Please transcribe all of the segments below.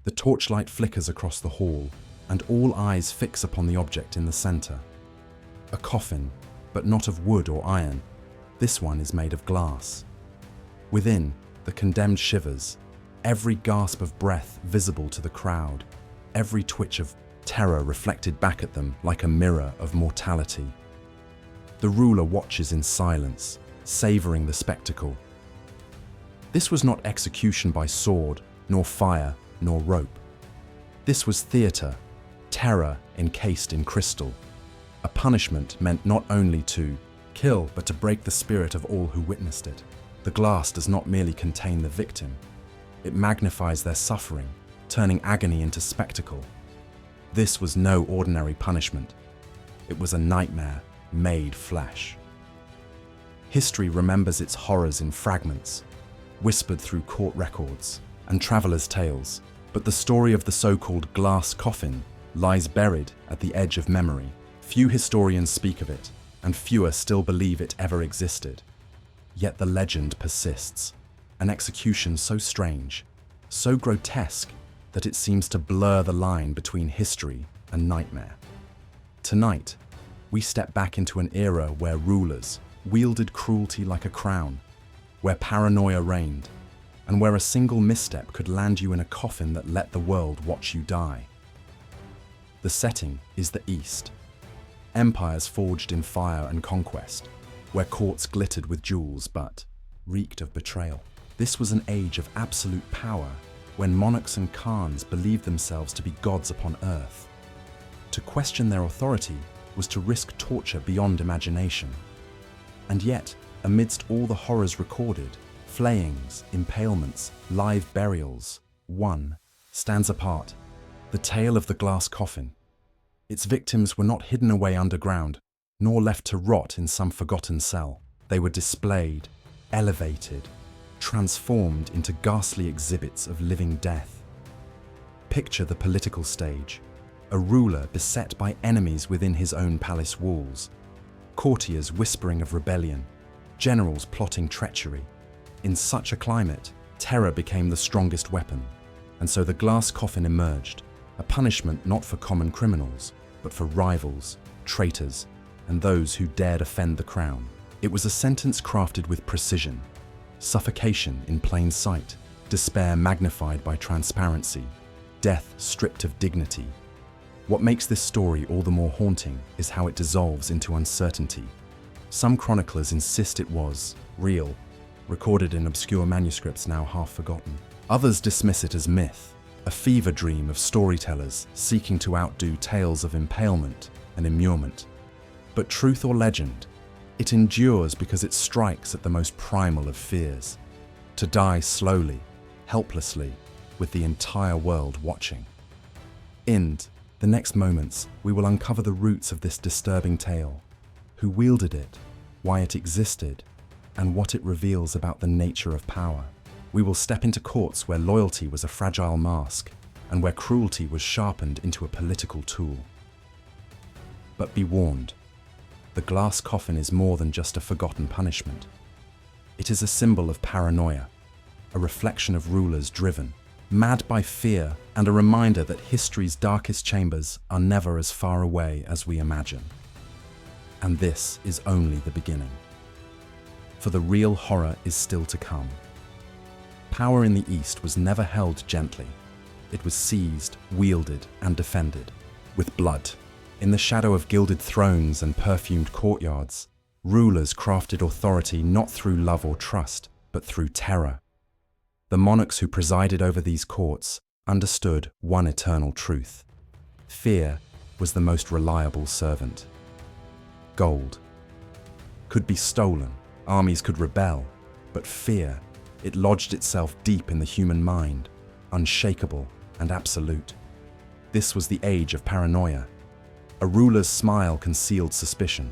The torchlight flickers across the hall, and all eyes fix upon the object in the center. A coffin, but not of wood or iron. This one is made of glass. Within, the condemned shivers, every gasp of breath visible to the crowd, every twitch of terror reflected back at them like a mirror of mortality. The ruler watches in silence, savoring the spectacle. This was not execution by sword, nor fire, nor rope. This was theater, terror encased in crystal. A punishment meant not only to kill, but to break the spirit of all who witnessed it. The glass does not merely contain the victim. It magnifies their suffering, turning agony into spectacle. This was no ordinary punishment. It was a nightmare made flesh. History remembers its horrors in fragments, whispered through court records and travelers' tales, but the story of the so-called glass coffin lies buried at the edge of memory. Few historians speak of it, and fewer still believe it ever existed. Yet the legend persists, an execution so strange, so grotesque, that it seems to blur the line between history and nightmare. Tonight, we step back into an era where rulers wielded cruelty like a crown, where paranoia reigned, and where a single misstep could land you in a coffin that let the world watch you die. The setting is the East. Empires forged in fire and conquest, where courts glittered with jewels but reeked of betrayal. This was an age of absolute power, when monarchs and khans believed themselves to be gods upon earth. To question their authority was to risk torture beyond imagination. And yet, amidst all the horrors recorded, flayings, impalements, live burials, one stands apart: the tale of the glass coffin. Its victims were not hidden away underground, nor left to rot in some forgotten cell. They were displayed, elevated, transformed into ghastly exhibits of living death. Picture the political stage: a ruler beset by enemies within his own palace walls, courtiers whispering of rebellion, generals plotting treachery. In such a climate, terror became the strongest weapon, and so the glass coffin emerged, a punishment not for common criminals, but for rivals, traitors, and those who dared offend the crown. It was a sentence crafted with precision: suffocation in plain sight, despair magnified by transparency, death stripped of dignity. What makes this story all the more haunting is how it dissolves into uncertainty. Some chroniclers insist it was real, recorded in obscure manuscripts now half forgotten. Others dismiss it as myth, a fever dream of storytellers seeking to outdo tales of impalement and immurement. But truth or legend, it endures because it strikes at the most primal of fears: to die slowly, helplessly, with the entire world watching. In the next moments, we will uncover the roots of this disturbing tale, who wielded it, why it existed, and what it reveals about the nature of power. We will step into courts where loyalty was a fragile mask, and where cruelty was sharpened into a political tool. But be warned, the glass coffin is more than just a forgotten punishment. It is a symbol of paranoia, a reflection of rulers driven, mad by fear, and a reminder that history's darkest chambers are never as far away as we imagine. And this is only the beginning. For the real horror is still to come. Power in the East was never held gently. It was seized, wielded, and defended with blood. In the shadow of gilded thrones and perfumed courtyards, rulers crafted authority not through love or trust, but through terror. The monarchs who presided over these courts understood one eternal truth: fear was the most reliable servant. Gold could be stolen, armies could rebel, but fear, it lodged itself deep in the human mind, unshakable and absolute. This was the age of paranoia. A ruler's smile concealed suspicion.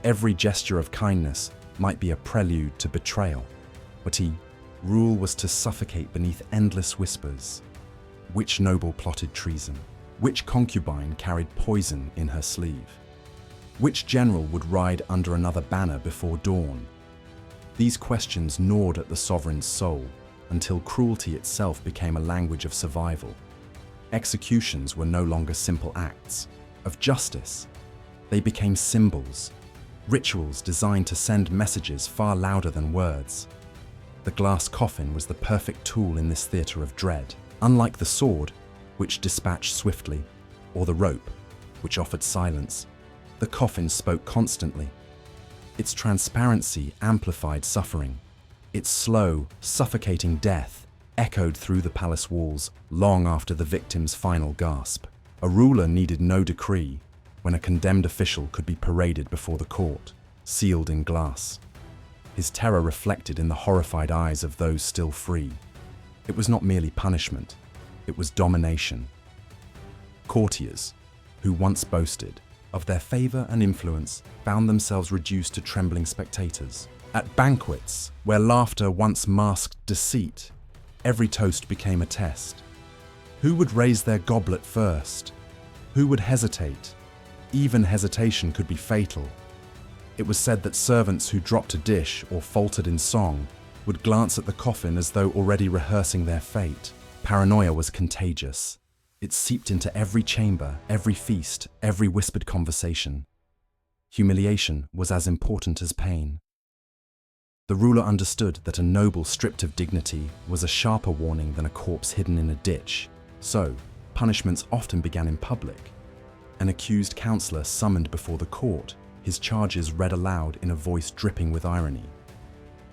Every gesture of kindness might be a prelude to betrayal. Rule was to suffocate beneath endless whispers. Which noble plotted treason? Which concubine carried poison in her sleeve? Which general would ride under another banner before dawn? These questions gnawed at the sovereign's soul until cruelty itself became a language of survival. Executions were no longer simple acts of justice. They became symbols, rituals designed to send messages far louder than words. The glass coffin was the perfect tool in this theatre of dread. Unlike the sword, which dispatched swiftly, or the rope, which offered silence, the coffin spoke constantly. Its transparency amplified suffering. Its slow, suffocating death echoed through the palace walls long after the victim's final gasp. A ruler needed no decree when a condemned official could be paraded before the court, sealed in glass. His terror reflected in the horrified eyes of those still free. It was not merely punishment, it was domination. Courtiers, who once boasted of their favor and influence, found themselves reduced to trembling spectators. At banquets, where laughter once masked deceit, every toast became a test. Who would raise their goblet first? Who would hesitate? Even hesitation could be fatal. It was said that servants who dropped a dish or faltered in song would glance at the coffin as though already rehearsing their fate. Paranoia was contagious. It seeped into every chamber, every feast, every whispered conversation. Humiliation was as important as pain. The ruler understood that a noble stripped of dignity was a sharper warning than a corpse hidden in a ditch. So, punishments often began in public. An accused counselor summoned before the court, his charges read aloud in a voice dripping with irony.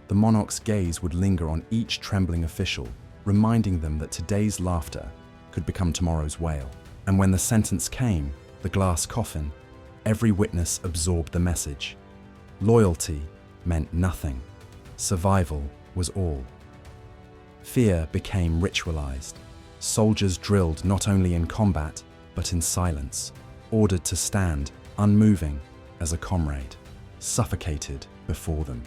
The monarch's gaze would linger on each trembling official, reminding them that today's laughter could become tomorrow's wail. And when the sentence came, the glass coffin, every witness absorbed the message. Loyalty meant nothing. Survival was all. Fear became ritualized. Soldiers drilled not only in combat, but in silence, ordered to stand, unmoving, as a comrade, suffocated before them.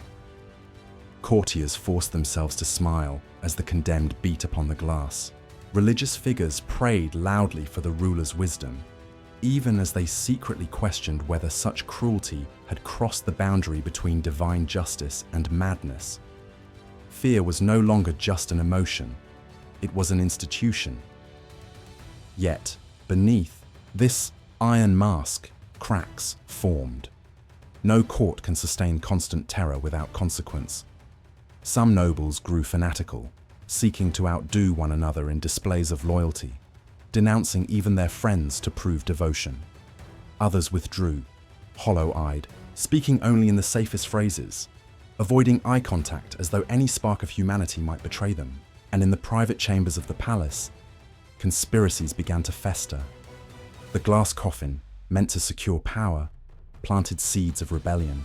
Courtiers forced themselves to smile as the condemned beat upon the glass. Religious figures prayed loudly for the ruler's wisdom, even as they secretly questioned whether such cruelty had crossed the boundary between divine justice and madness. Fear was no longer just an emotion, it was an institution. Yet, beneath this iron mask, cracks formed. No court can sustain constant terror without consequence. Some nobles grew fanatical, seeking to outdo one another in displays of loyalty, denouncing even their friends to prove devotion. Others withdrew, hollow-eyed, speaking only in the safest phrases, avoiding eye contact as though any spark of humanity might betray them. And in the private chambers of the palace, conspiracies began to fester. The glass coffin, meant to secure power, planted seeds of rebellion.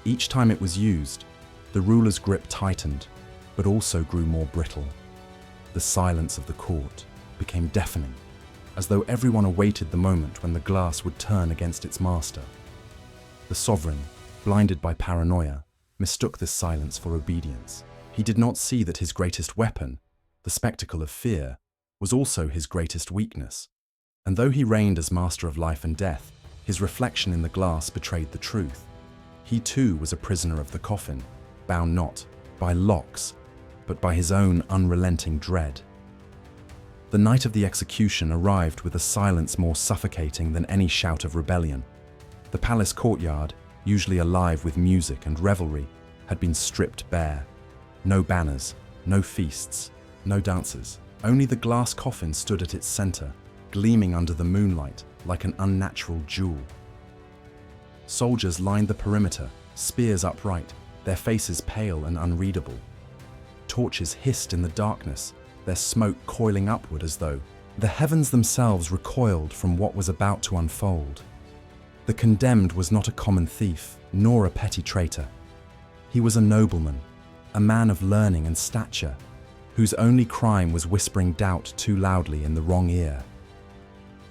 Each time it was used, the ruler's grip tightened, but also grew more brittle. The silence of the court became deafening, as though everyone awaited the moment when the glass would turn against its master. The sovereign, blinded by paranoia, mistook this silence for obedience. He did not see that his greatest weapon, the spectacle of fear, was also his greatest weakness. And though he reigned as master of life and death, his reflection in the glass betrayed the truth. He too was a prisoner of the coffin, bound not by locks, but by his own unrelenting dread. The night of the execution arrived with a silence more suffocating than any shout of rebellion. The palace courtyard, usually alive with music and revelry, had been stripped bare. No banners, no feasts, no dancers. Only the glass coffin stood at its center, gleaming under the moonlight like an unnatural jewel. Soldiers lined the perimeter, spears upright, their faces pale and unreadable. Torches hissed in the darkness, their smoke coiling upward as though the heavens themselves recoiled from what was about to unfold. The condemned was not a common thief, nor a petty traitor. He was a nobleman, a man of learning and stature, whose only crime was whispering doubt too loudly in the wrong ear.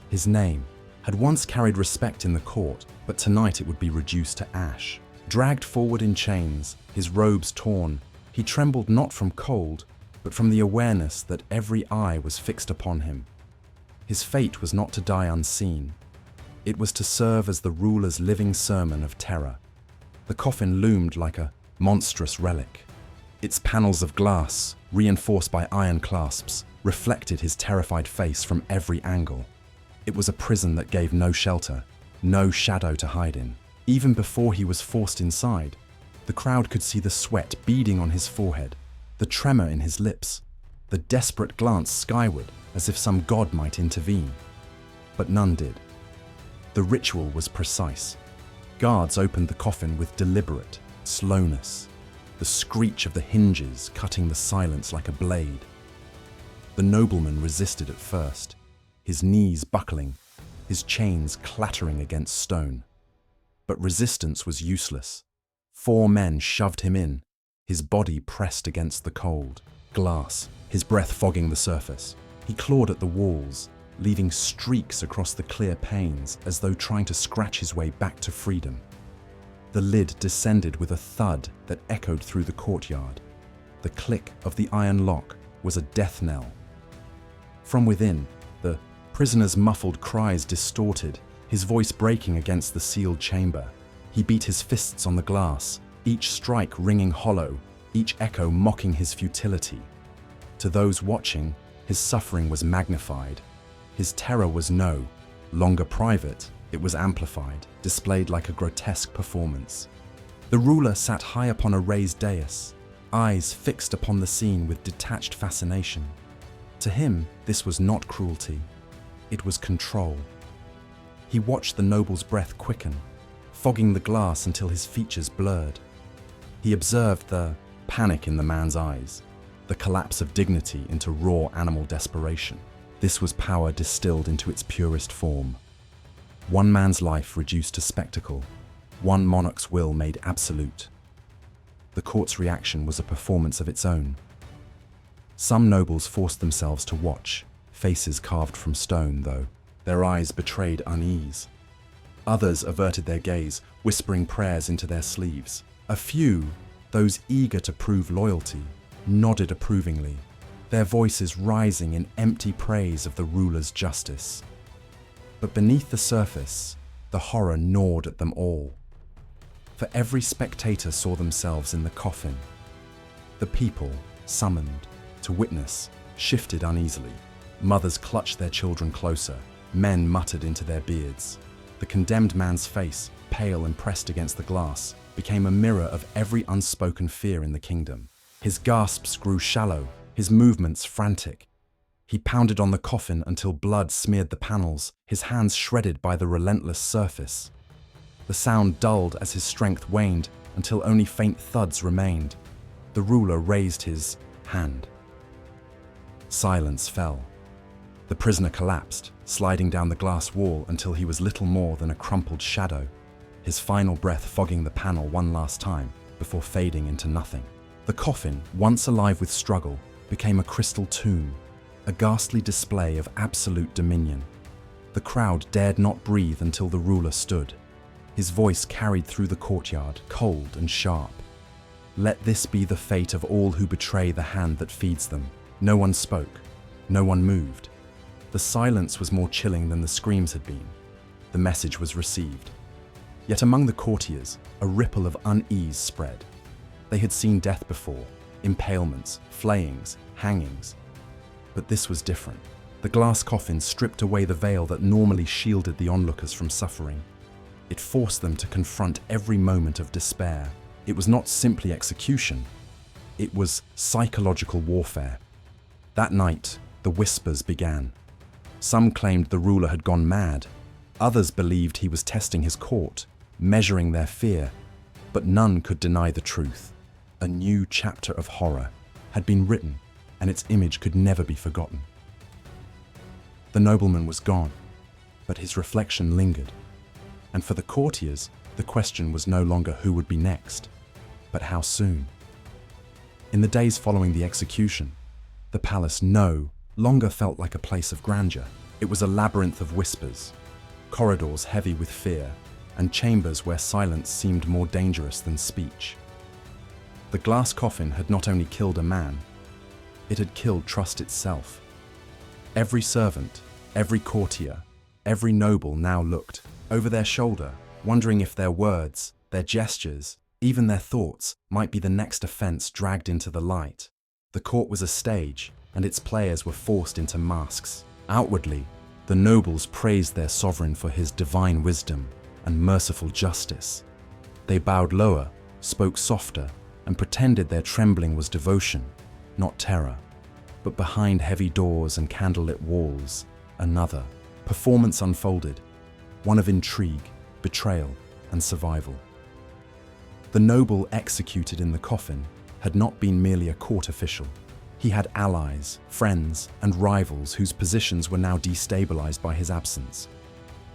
His name had once carried respect in the court, but tonight it would be reduced to ash. Dragged forward in chains, his robes torn, he trembled not from cold, but from the awareness that every eye was fixed upon him. His fate was not to die unseen. It was to serve as the ruler's living sermon of terror. The coffin loomed like a monstrous relic. Its panels of glass, reinforced by iron clasps, reflected his terrified face from every angle. It was a prison that gave no shelter, no shadow to hide in. Even before he was forced inside, the crowd could see the sweat beading on his forehead, the tremor in his lips, the desperate glance skyward as if some god might intervene. But none did. The ritual was precise. Guards opened the coffin with deliberate slowness, the screech of the hinges cutting the silence like a blade. The nobleman resisted at first, his knees buckling, his chains clattering against stone. But resistance was useless. 4 men shoved him in, his body pressed against the cold glass, his breath fogging the surface. He clawed at the walls, leaving streaks across the clear panes as though trying to scratch his way back to freedom. The lid descended with a thud that echoed through the courtyard. The click of the iron lock was a death knell. From within, the prisoner's muffled cries distorted, his voice breaking against the sealed chamber. He beat his fists on the glass, each strike ringing hollow, each echo mocking his futility. To those watching, his suffering was magnified. His terror was no longer private, it was amplified, displayed like a grotesque performance. The ruler sat high upon a raised dais, eyes fixed upon the scene with detached fascination. To him, this was not cruelty, it was control. He watched the noble's breath quicken, fogging the glass until his features blurred. He observed the panic in the man's eyes, the collapse of dignity into raw animal desperation. This was power distilled into its purest form. One man's life reduced to spectacle, one monarch's will made absolute. The court's reaction was a performance of its own. Some nobles forced themselves to watch, faces carved from stone, though. Their eyes betrayed unease. Others averted their gaze, whispering prayers into their sleeves. A few, those eager to prove loyalty, nodded approvingly, their voices rising in empty praise of the ruler's justice. But beneath the surface, the horror gnawed at them all. For every spectator saw themselves in the coffin. The people, summoned to witness, shifted uneasily. Mothers clutched their children closer, men muttered into their beards. The condemned man's face, pale and pressed against the glass, became a mirror of every unspoken fear in the kingdom. His gasps grew shallow, his movements frantic. He pounded on the coffin until blood smeared the panels, his hands shredded by the relentless surface. The sound dulled as his strength waned until only faint thuds remained. The ruler raised his hand. Silence fell. The prisoner collapsed, sliding down the glass wall until he was little more than a crumpled shadow, his final breath fogging the panel one last time before fading into nothing. The coffin, once alive with struggle, became a crystal tomb, a ghastly display of absolute dominion. The crowd dared not breathe until the ruler stood. His voice carried through the courtyard, cold and sharp. Let this be the fate of all who betray the hand that feeds them. No one spoke. No one moved. The silence was more chilling than the screams had been. The message was received. Yet among the courtiers, a ripple of unease spread. They had seen death before, impalements, flayings, hangings. But this was different. The glass coffin stripped away the veil that normally shielded the onlookers from suffering. It forced them to confront every moment of despair. It was not simply execution. It was psychological warfare. That night, the whispers began. Some claimed the ruler had gone mad. Others believed he was testing his court, measuring their fear. But none could deny the truth. A new chapter of horror had been written, and its image could never be forgotten. The nobleman was gone, but his reflection lingered. And for the courtiers, the question was no longer who would be next, but how soon. In the days following the execution, the palace no longer felt like a place of grandeur. It was a labyrinth of whispers, corridors heavy with fear, and chambers where silence seemed more dangerous than speech. The glass coffin had not only killed a man, it had killed trust itself. Every servant, every courtier, every noble now looked over their shoulder, wondering if their words, their gestures, even their thoughts might be the next offense dragged into the light. The court was a stage, and its players were forced into masks. Outwardly, the nobles praised their sovereign for his divine wisdom and merciful justice. They bowed lower, spoke softer, and pretended their trembling was devotion, not terror. But behind heavy doors and candlelit walls, another performance unfolded, one of intrigue, betrayal, and survival. The noble executed in the coffin had not been merely a court official. He had allies, friends, and rivals whose positions were now destabilized by his absence.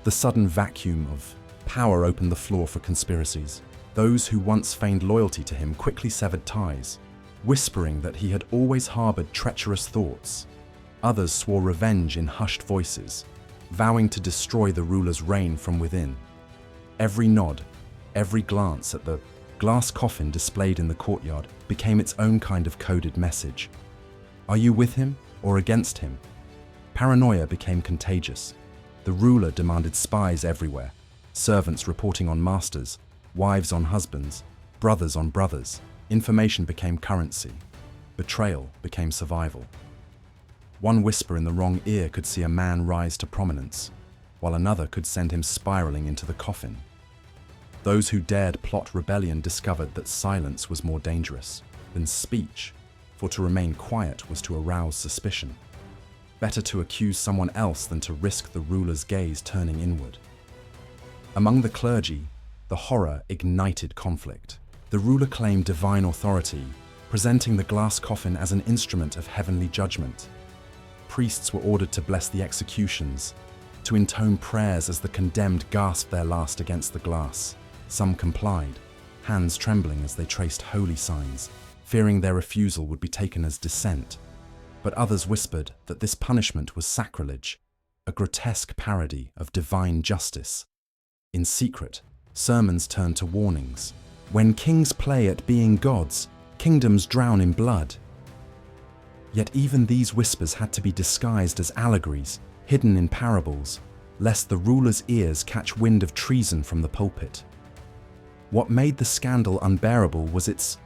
The sudden vacuum of power opened the floor for conspiracies. Those who once feigned loyalty to him quickly severed ties, whispering that he had always harbored treacherous thoughts. Others swore revenge in hushed voices, vowing to destroy the ruler's reign from within. Every nod, every glance at the glass coffin displayed in the courtyard became its own kind of coded message. Are you with him or against him? Paranoia became contagious. The ruler demanded spies everywhere, servants reporting on masters, wives on husbands, brothers on brothers. Information became currency. Betrayal became survival. One whisper in the wrong ear could see a man rise to prominence, while another could send him spiraling into the coffin. Those who dared plot rebellion discovered that silence was more dangerous than speech, for to remain quiet was to arouse suspicion. Better to accuse someone else than to risk the ruler's gaze turning inward. Among the clergy, the horror ignited conflict. The ruler claimed divine authority, presenting the glass coffin as an instrument of heavenly judgment. Priests were ordered to bless the executions, to intone prayers as the condemned gasped their last against the glass. Some complied, hands trembling as they traced holy signs, fearing their refusal would be taken as dissent. But others whispered that this punishment was sacrilege, a grotesque parody of divine justice. In secret, sermons turned to warnings. When kings play at being gods, kingdoms drown in blood. Yet even these whispers had to be disguised as allegories, hidden in parables, lest the ruler's ears catch wind of treason from the pulpit. What made the scandal unbearable was its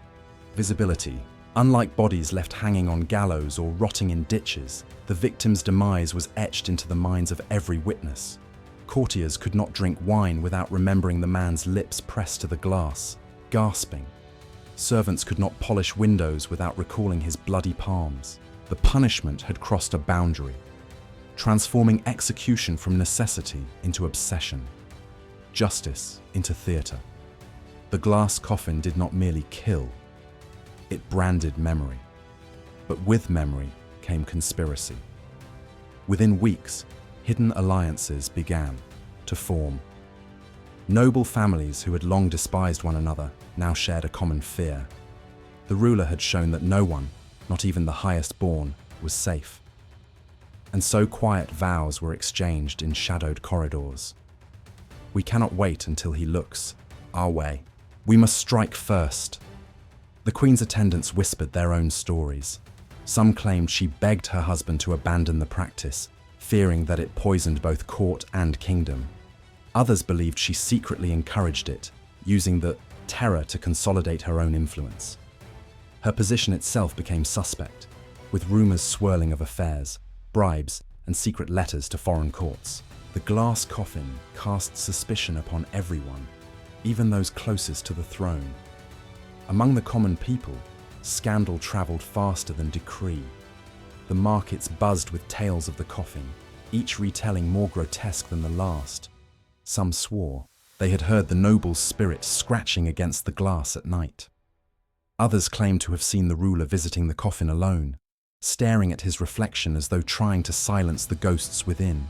visibility. Unlike bodies left hanging on gallows or rotting in ditches, the victim's demise was etched into the minds of every witness. Courtiers could not drink wine without remembering the man's lips pressed to the glass, gasping. Servants could not polish windows without recalling his bloody palms. The punishment had crossed a boundary, transforming execution from necessity into obsession, justice into theatre. The glass coffin did not merely kill, it branded memory. But with memory came conspiracy. Within weeks, hidden alliances began to form. Noble families who had long despised one another now shared a common fear. The ruler had shown that no one, not even the highest born, was safe. And so quiet vows were exchanged in shadowed corridors. We cannot wait until he looks our way. We must strike first. The Queen's attendants whispered their own stories. Some claimed she begged her husband to abandon the practice, fearing that it poisoned both court and kingdom. Others believed she secretly encouraged it, using the terror to consolidate her own influence. Her position itself became suspect, with rumors swirling of affairs, bribes, and secret letters to foreign courts. The glass coffin cast suspicion upon everyone, even those closest to the throne. Among the common people, scandal traveled faster than decree. The markets buzzed with tales of the coffin, each retelling more grotesque than the last. Some swore they had heard the noble's spirit scratching against the glass at night. Others claimed to have seen the ruler visiting the coffin alone, staring at his reflection as though trying to silence the ghosts within.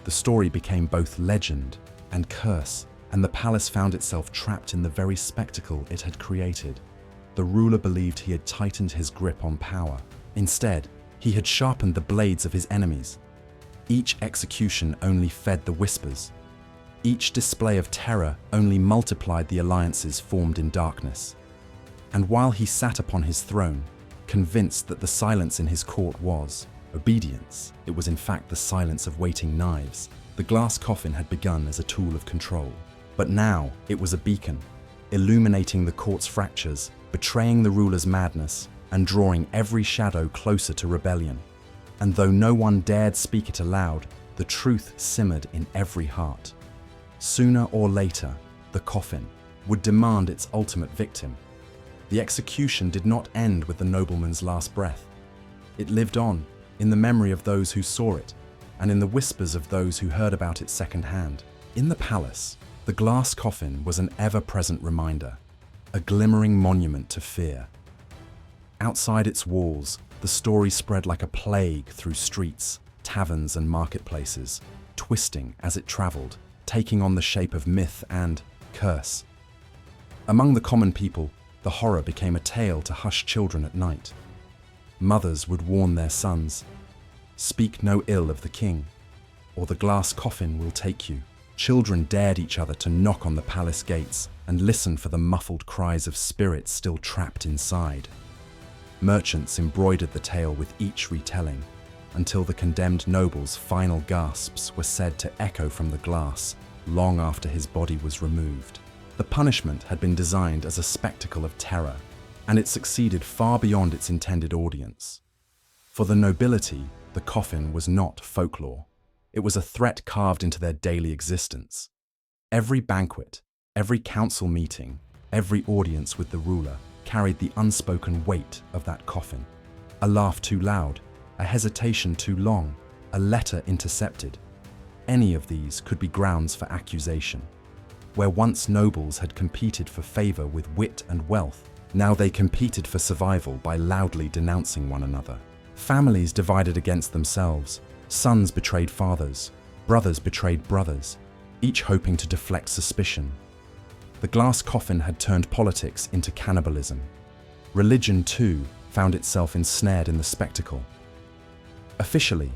The story became both legend and curse, and the palace found itself trapped in the very spectacle it had created. The ruler believed he had tightened his grip on power. Instead, he had sharpened the blades of his enemies. Each execution only fed the whispers. Each display of terror only multiplied the alliances formed in darkness. And while he sat upon his throne, convinced that the silence in his court was obedience, it was in fact the silence of waiting knives. The glass coffin had begun as a tool of control. But now it was a beacon, illuminating the court's fractures, betraying the ruler's madness, and drawing every shadow closer to rebellion. And though no one dared speak it aloud, the truth simmered in every heart. Sooner or later, the coffin would demand its ultimate victim. The execution did not end with the nobleman's last breath. It lived on, in the memory of those who saw it, and in the whispers of those who heard about it secondhand. In the palace, the glass coffin was an ever-present reminder, a glimmering monument to fear. Outside its walls, the story spread like a plague through streets, taverns, and marketplaces, twisting as it traveled, taking on the shape of myth and curse. Among the common people, the horror became a tale to hush children at night. Mothers would warn their sons, "Speak no ill of the king, or the glass coffin will take you." Children dared each other to knock on the palace gates and listen for the muffled cries of spirits still trapped inside. Merchants embroidered the tale with each retelling, until the condemned noble's final gasps were said to echo from the glass long after his body was removed. The punishment had been designed as a spectacle of terror, and it succeeded far beyond its intended audience. For the nobility, the coffin was not folklore. It was a threat carved into their daily existence. Every banquet, every council meeting, every audience with the ruler carried the unspoken weight of that coffin. A laugh too loud, a hesitation too long, a letter intercepted. Any of these could be grounds for accusation. Where once nobles had competed for favor with wit and wealth, now they competed for survival by loudly denouncing one another. Families divided against themselves. Sons betrayed fathers, brothers betrayed brothers, each hoping to deflect suspicion. The glass coffin had turned politics into cannibalism. Religion, too, found itself ensnared in the spectacle. Officially,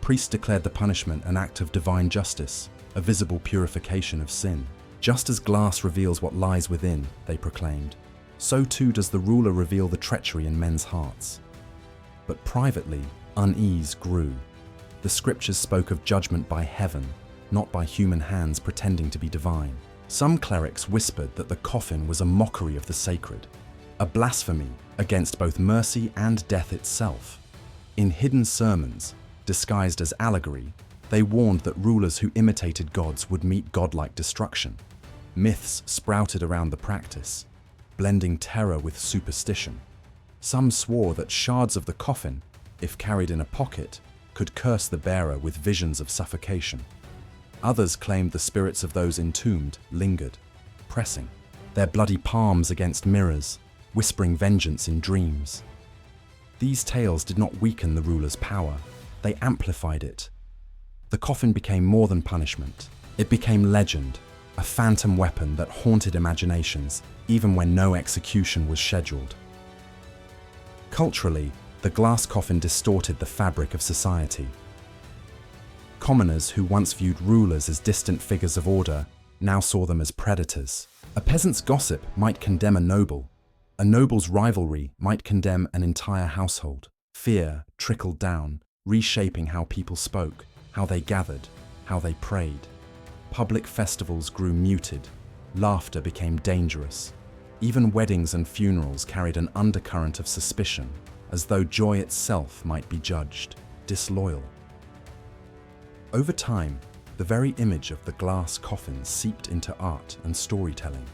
priests declared the punishment an act of divine justice, a visible purification of sin. Just as glass reveals what lies within, they proclaimed, so too does the ruler reveal the treachery in men's hearts. But privately, unease grew. The scriptures spoke of judgment by heaven, not by human hands pretending to be divine. Some clerics whispered that the coffin was a mockery of the sacred, a blasphemy against both mercy and death itself. In hidden sermons, disguised as allegory, they warned that rulers who imitated gods would meet godlike destruction. Myths sprouted around the practice, blending terror with superstition. Some swore that shards of the coffin, if carried in a pocket, could curse the bearer with visions of suffocation. Others claimed the spirits of those entombed lingered, pressing their bloody palms against mirrors, whispering vengeance in dreams. These tales did not weaken the ruler's power, they amplified it. The coffin became more than punishment. It became legend, a phantom weapon that haunted imaginations, even when no execution was scheduled. Culturally, the glass coffin distorted the fabric of society. Commoners who once viewed rulers as distant figures of order now saw them as predators. A peasant's gossip might condemn a noble's rivalry might condemn an entire household. Fear trickled down, reshaping how people spoke, how they gathered, how they prayed. Public festivals grew muted, laughter became dangerous. Even weddings and funerals carried an undercurrent of suspicion, as though joy itself might be judged disloyal. Over time, the very image of the glass coffin seeped into art and storytelling.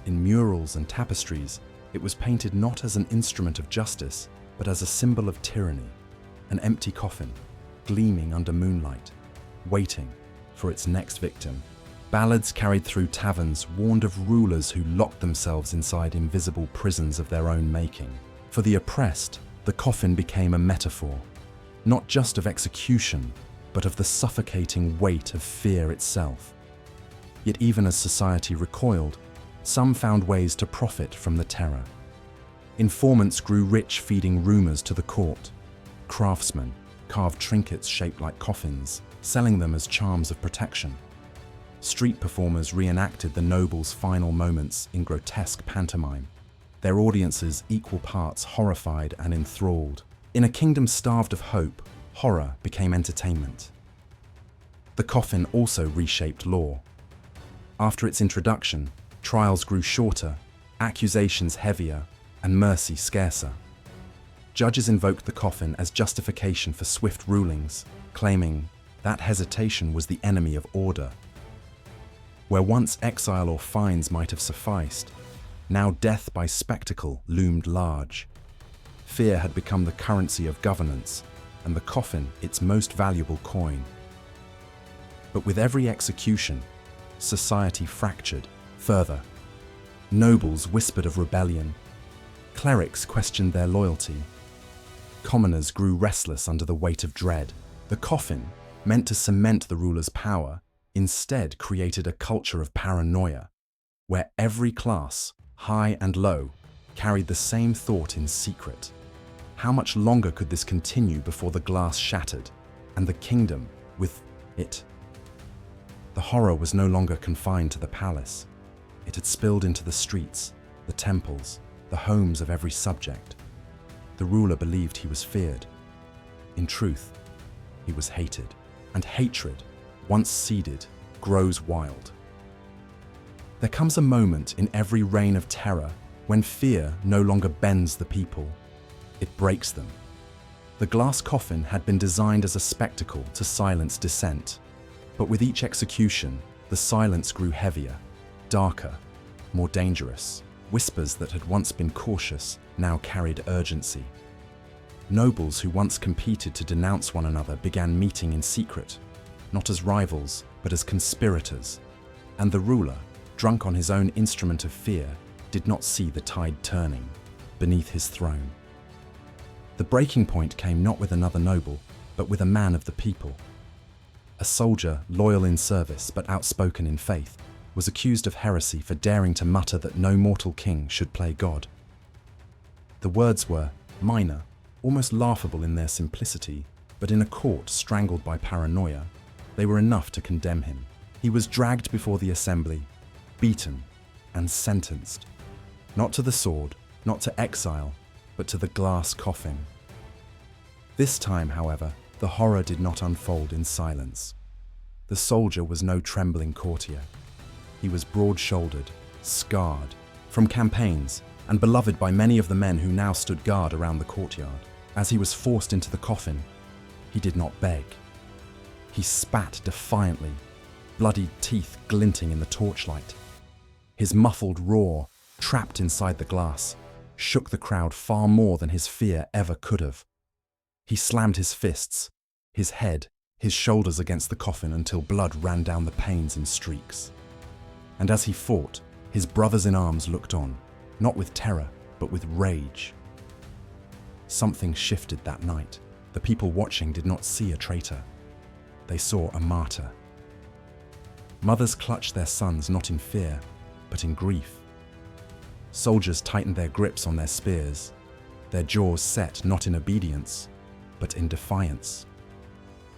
In murals and tapestries, it was painted not as an instrument of justice, but as a symbol of tyranny, an empty coffin, gleaming under moonlight, waiting for its next victim. Ballads carried through taverns warned of rulers who locked themselves inside invisible prisons of their own making. For the oppressed, the coffin became a metaphor, not just of execution, but of the suffocating weight of fear itself. Yet even as society recoiled, some found ways to profit from the terror. Informants grew rich feeding rumors to the court. Craftsmen carved trinkets shaped like coffins, selling them as charms of protection. Street performers reenacted the noble's final moments in grotesque pantomime, their audiences equal parts horrified and enthralled. In a kingdom starved of hope, horror became entertainment. The coffin also reshaped law. After its introduction, trials grew shorter, accusations heavier, and mercy scarcer. Judges invoked the coffin as justification for swift rulings, claiming that hesitation was the enemy of order. Where once exile or fines might have sufficed, now death by spectacle loomed large. Fear had become the currency of governance, and the coffin its most valuable coin. But with every execution, society fractured further. Nobles whispered of rebellion. Clerics questioned their loyalty. Commoners grew restless under the weight of dread. The coffin, meant to cement the ruler's power, instead created a culture of paranoia, where every class, high and low, carried the same thought in secret. How much longer could this continue before the glass shattered, and the kingdom with it? The horror was no longer confined to the palace. It had spilled into the streets, the temples, the homes of every subject. The ruler believed he was feared. In truth, he was hated. And hatred, once seeded, grows wild. There comes a moment in every reign of terror when fear no longer bends the people. It breaks them. The glass coffin had been designed as a spectacle to silence dissent. But with each execution, the silence grew heavier, darker, more dangerous. Whispers that had once been cautious now carried urgency. Nobles who once competed to denounce one another began meeting in secret, not as rivals, but as conspirators. And the ruler, drunk on his own instrument of fear, did not see the tide turning beneath his throne. The breaking point came not with another noble, but with a man of the people. A soldier, loyal in service but outspoken in faith, was accused of heresy for daring to mutter that no mortal king should play God. The words were minor, almost laughable in their simplicity, but in a court strangled by paranoia, they were enough to condemn him. He was dragged before the assembly, beaten, and sentenced, not to the sword, not to exile, but to the glass coffin. This time, however, the horror did not unfold in silence. The soldier was no trembling courtier. He was broad-shouldered, scarred, from campaigns, and beloved by many of the men who now stood guard around the courtyard. As he was forced into the coffin, he did not beg. He spat defiantly, bloodied teeth glinting in the torchlight. His muffled roar, trapped inside the glass, shook the crowd far more than his fear ever could have. He slammed his fists, his head, his shoulders against the coffin until blood ran down the panes in streaks. And as he fought, his brothers in arms looked on, not with terror, but with rage. Something shifted that night. The people watching did not see a traitor. They saw a martyr. Mothers clutched their sons not in fear, but in grief. Soldiers tightened their grips on their spears, their jaws set not in obedience, but in defiance.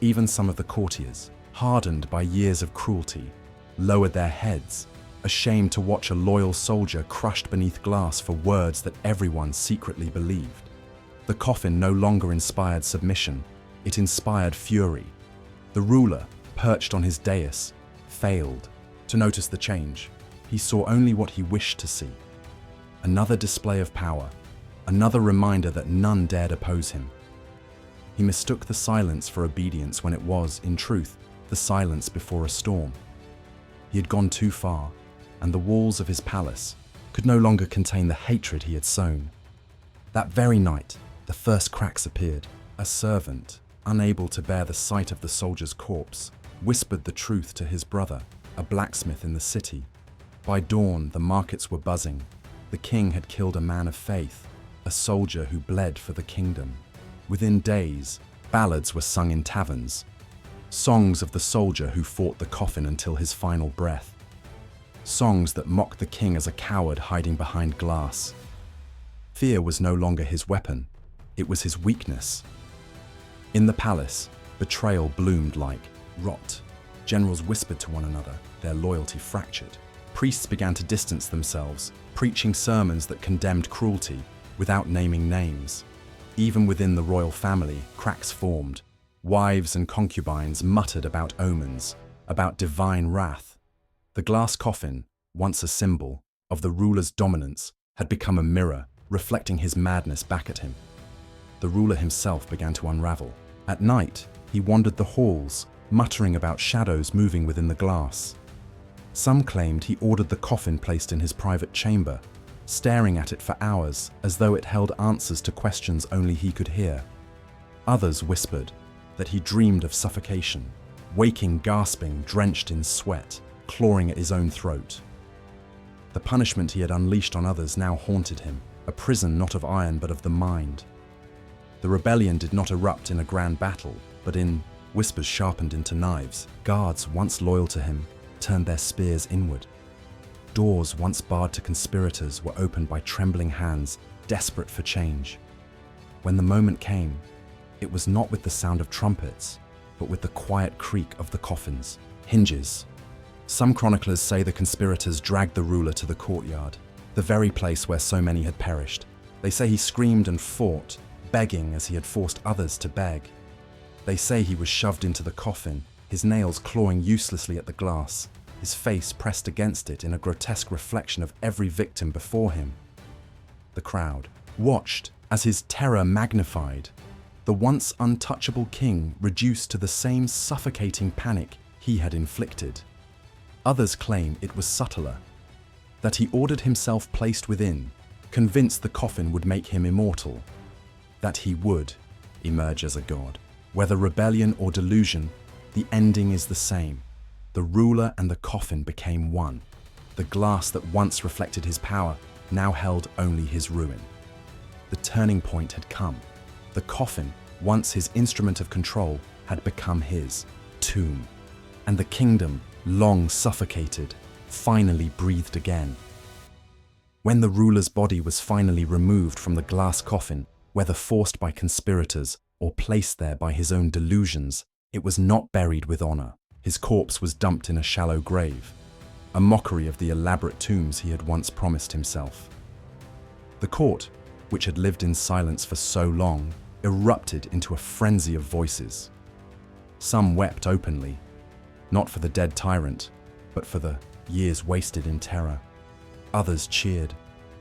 Even some of the courtiers, hardened by years of cruelty, lowered their heads, ashamed to watch a loyal soldier crushed beneath glass for words that everyone secretly believed. The coffin no longer inspired submission, it inspired fury. The ruler, perched on his dais, failed to notice the change. He saw only what he wished to see. Another display of power, another reminder that none dared oppose him. He mistook the silence for obedience when it was, in truth, the silence before a storm. He had gone too far, and the walls of his palace could no longer contain the hatred he had sown. That very night, the first cracks appeared. A servant, unable to bear the sight of the soldier's corpse, whispered the truth to his brother, a blacksmith in the city. By dawn, the markets were buzzing. The king had killed a man of faith, a soldier who bled for the kingdom. Within days, ballads were sung in taverns, songs of the soldier who fought the coffin until his final breath, songs that mocked the king as a coward hiding behind glass. Fear was no longer his weapon, it was his weakness. In the palace, betrayal bloomed like rot. Generals whispered to one another, their loyalty fractured. Priests began to distance themselves, preaching sermons that condemned cruelty without naming names. Even within the royal family, cracks formed. Wives and concubines muttered about omens, about divine wrath. The glass coffin, once a symbol of the ruler's dominance, had become a mirror, reflecting his madness back at him. the ruler himself began to unravel. At night, he wandered the halls, muttering about shadows moving within the glass. Some claimed he ordered the coffin placed in his private chamber, staring at it for hours as though it held answers to questions only he could hear. Others whispered that he dreamed of suffocation, waking gasping, drenched in sweat, clawing at his own throat. The punishment he had unleashed on others now haunted him, a prison not of iron but of the mind. The rebellion did not erupt in a grand battle, but in whispers sharpened into knives. Guards once loyal to him turned their spears inward. Doors once barred to conspirators were opened by trembling hands, desperate for change. When the moment came, it was not with the sound of trumpets, but with the quiet creak of the coffin's hinges. Some chroniclers say the conspirators dragged the ruler to the courtyard, the very place where so many had perished. They say he screamed and fought, begging as he had forced others to beg. They say he was shoved into the coffin, his nails clawing uselessly at the glass, his face pressed against it in a grotesque reflection of every victim before him. The crowd watched as his terror magnified, the once untouchable king reduced to the same suffocating panic he had inflicted. Others claim it was subtler, that he ordered himself placed within, convinced the coffin would make him immortal, that he would emerge as a god. Whether rebellion or delusion, the ending is the same. The ruler and the coffin became one. The glass that once reflected his power now held only his ruin. The turning point had come. The coffin, once his instrument of control, had become his tomb. And the kingdom, long suffocated, finally breathed again. When the ruler's body was finally removed from the glass coffin, whether forced by conspirators or placed there by his own delusions, it was not buried with honor. His corpse was dumped in a shallow grave, a mockery of the elaborate tombs he had once promised himself. The court, which had lived in silence for so long, erupted into a frenzy of voices. Some wept openly, not for the dead tyrant, but for the years wasted in terror. Others cheered,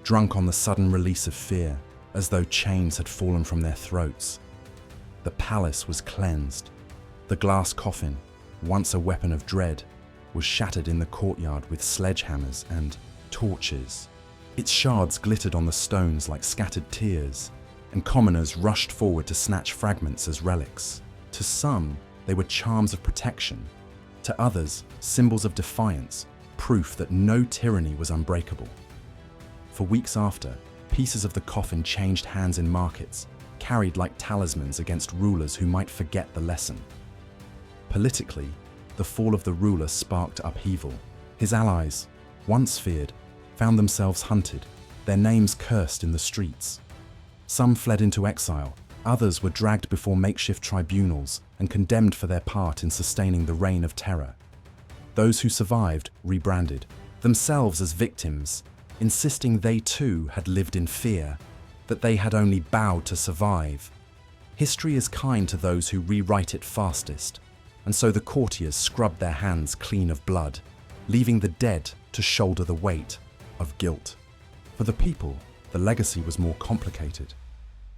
drunk on the sudden release of fear, as though chains had fallen from their throats. The palace was cleansed. The glass coffin, once a weapon of dread, was shattered in the courtyard with sledgehammers and torches. Its shards glittered on the stones like scattered tears, and commoners rushed forward to snatch fragments as relics. To some, they were charms of protection. To others, symbols of defiance, proof that no tyranny was unbreakable. For weeks after, pieces of the coffin changed hands in markets, carried like talismans against rulers who might forget the lesson. Politically, the fall of the ruler sparked upheaval. His allies, once feared, found themselves hunted, their names cursed in the streets. Some fled into exile, others were dragged before makeshift tribunals and condemned for their part in sustaining the reign of terror. Those who survived rebranded themselves as victims, insisting they too had lived in fear, that they had only bowed to survive. History is kind to those who rewrite it fastest, and so the courtiers scrubbed their hands clean of blood, leaving the dead to shoulder the weight of guilt. For the people, the legacy was more complicated.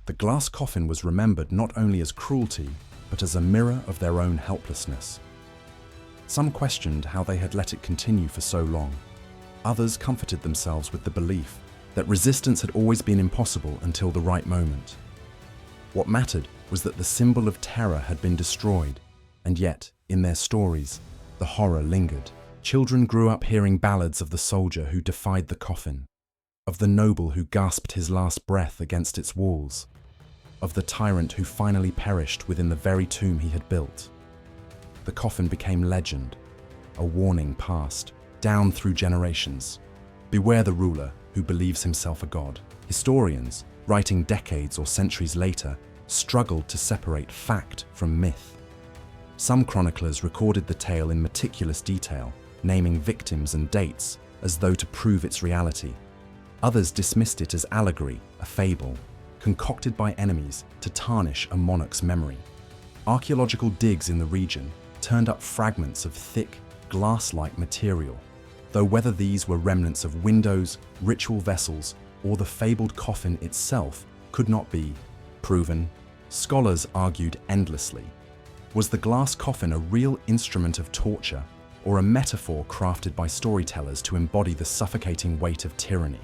The glass coffin was remembered not only as cruelty, but as a mirror of their own helplessness. Some questioned how they had let it continue for so long. Others comforted themselves with the belief that resistance had always been impossible until the right moment. What mattered was that the symbol of terror had been destroyed, and yet, in their stories, the horror lingered. Children grew up hearing ballads of the soldier who defied the coffin, of the noble who gasped his last breath against its walls, of the tyrant who finally perished within the very tomb he had built. The coffin became legend, a warning passed down through generations. Beware the ruler who believes himself a god. Historians, writing decades or centuries later, struggled to separate fact from myth. Some chroniclers recorded the tale in meticulous detail, naming victims and dates as though to prove its reality. Others dismissed it as allegory, a fable, concocted by enemies to tarnish a monarch's memory. Archaeological digs in the region turned up fragments of thick, glass-like material, though whether these were remnants of windows, ritual vessels, or the fabled coffin itself could not be proven, scholars argued endlessly. Was the glass coffin a real instrument of torture, or a metaphor crafted by storytellers to embody the suffocating weight of tyranny?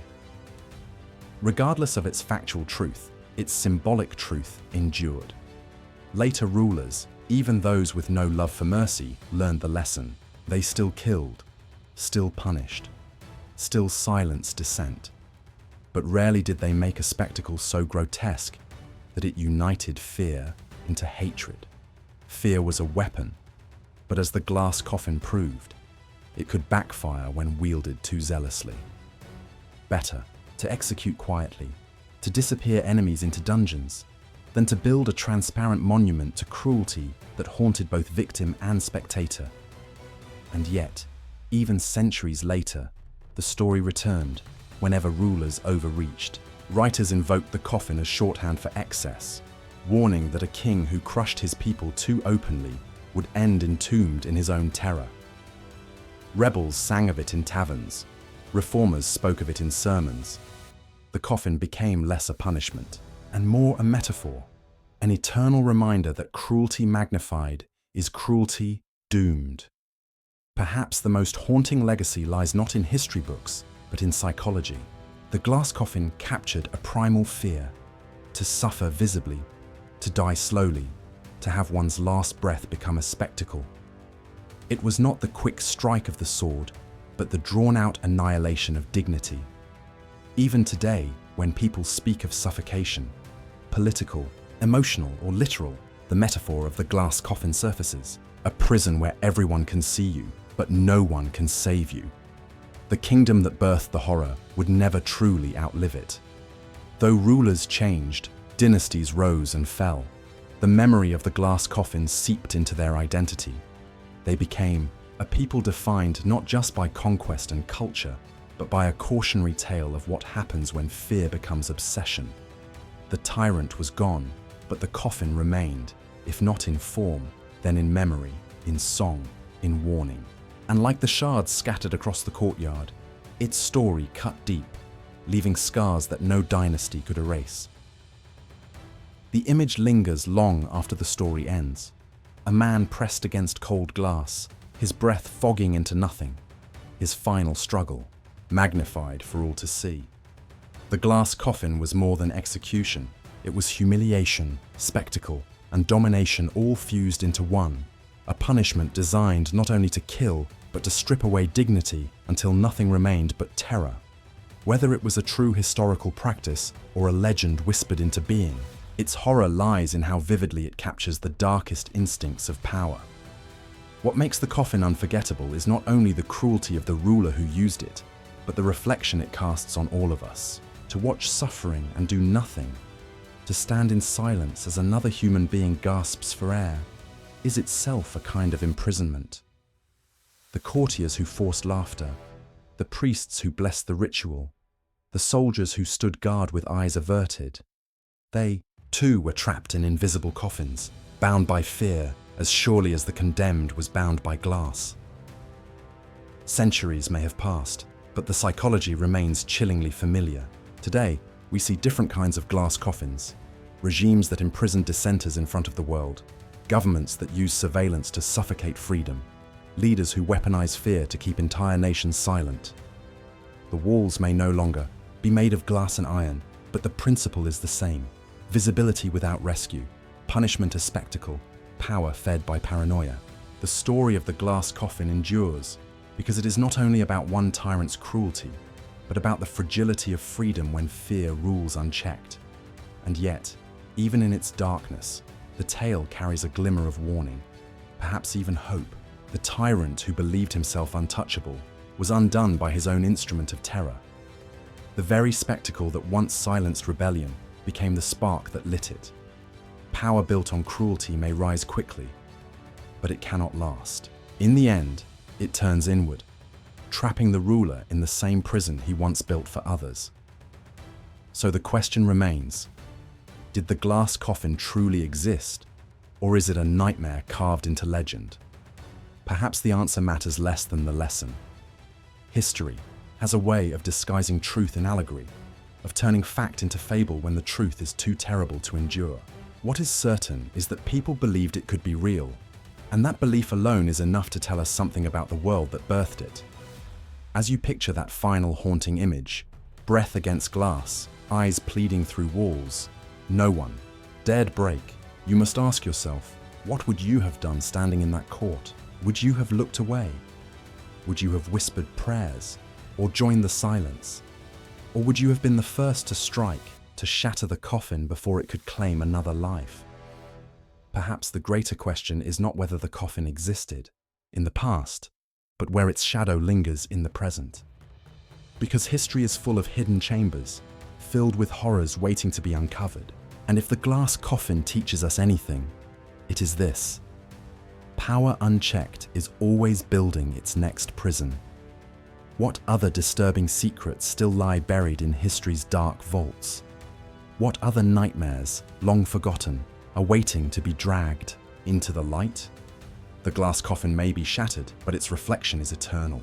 Regardless of its factual truth, its symbolic truth endured. Later rulers, even those with no love for mercy, learned the lesson. They still killed, still punished, still silenced dissent. But rarely did they make a spectacle so grotesque that it united fear into hatred. Fear was a weapon, but as the glass coffin proved, it could backfire when wielded too zealously. Better to execute quietly, to disappear enemies into dungeons, than to build a transparent monument to cruelty that haunted both victim and spectator. And yet, even centuries later, the story returned whenever rulers overreached. Writers invoked the coffin as shorthand for excess, warning that a king who crushed his people too openly would end entombed in his own terror. Rebels sang of it in taverns, reformers spoke of it in sermons. The coffin became less a punishment and more a metaphor, an eternal reminder that cruelty magnified is cruelty doomed. Perhaps the most haunting legacy lies not in history books, but in psychology. The glass coffin captured a primal fear: to suffer visibly, to die slowly, to have one's last breath become a spectacle. It was not the quick strike of the sword, but the drawn-out annihilation of dignity. Even today, when people speak of suffocation, political, emotional, or literal, the metaphor of the glass coffin surfaces, a prison where everyone can see you, but no one can save you. The kingdom that birthed the horror would never truly outlive it. Though rulers changed, dynasties rose and fell. The memory of the glass coffin seeped into their identity. They became a people defined not just by conquest and culture, but by a cautionary tale of what happens when fear becomes obsession. The tyrant was gone, but the coffin remained, if not in form, then in memory, in song, in warning. And like the shards scattered across the courtyard, its story cut deep, leaving scars that no dynasty could erase. The image lingers long after the story ends. A man pressed against cold glass, his breath fogging into nothing, his final struggle, magnified for all to see. The glass coffin was more than execution. It was humiliation, spectacle, and domination all fused into one, a punishment designed not only to kill, but to strip away dignity until nothing remained but terror. Whether it was a true historical practice or a legend whispered into being, its horror lies in how vividly it captures the darkest instincts of power. What makes the coffin unforgettable is not only the cruelty of the ruler who used it, but the reflection it casts on all of us. To watch suffering and do nothing, to stand in silence as another human being gasps for air, is itself a kind of imprisonment. The courtiers who forced laughter, the priests who blessed the ritual, the soldiers who stood guard with eyes averted, they, too, were trapped in invisible coffins, bound by fear as surely as the condemned was bound by glass. Centuries may have passed, but the psychology remains chillingly familiar. Today, we see different kinds of glass coffins, regimes that imprison dissenters in front of the world, governments that use surveillance to suffocate freedom, leaders who weaponize fear to keep entire nations silent. The walls may no longer be made of glass and iron, but the principle is the same: visibility without rescue, punishment as spectacle, power fed by paranoia. The story of the glass coffin endures because it is not only about one tyrant's cruelty, but about the fragility of freedom when fear rules unchecked. And yet, even in its darkness, the tale carries a glimmer of warning, perhaps even hope. The tyrant who believed himself untouchable was undone by his own instrument of terror. The very spectacle that once silenced rebellion became the spark that lit it. Power built on cruelty may rise quickly, but it cannot last. In the end, it turns inward, trapping the ruler in the same prison he once built for others. So the question remains: did the glass coffin truly exist, or is it a nightmare carved into legend? Perhaps the answer matters less than the lesson. History has a way of disguising truth in allegory, of of turning fact into fable when the truth is too terrible to endure. What is certain is that people believed it could be real, and that belief alone is enough to tell us something about the world that birthed it. As you picture that final haunting image, breath against glass, eyes pleading through walls, no one dared break, you must ask yourself, what would you have done standing in that court? Would you have looked away? Would you have whispered prayers, or joined the silence? Or would you have been the first to strike, to shatter the coffin before it could claim another life? Perhaps the greater question is not whether the coffin existed in the past, but where its shadow lingers in the present. Because history is full of hidden chambers, filled with horrors waiting to be uncovered. And if the glass coffin teaches us anything, it is this: power unchecked is always building its next prison. What other disturbing secrets still lie buried in history's dark vaults? What other nightmares, long forgotten, are waiting to be dragged into the light? The glass coffin may be shattered, but its reflection is eternal.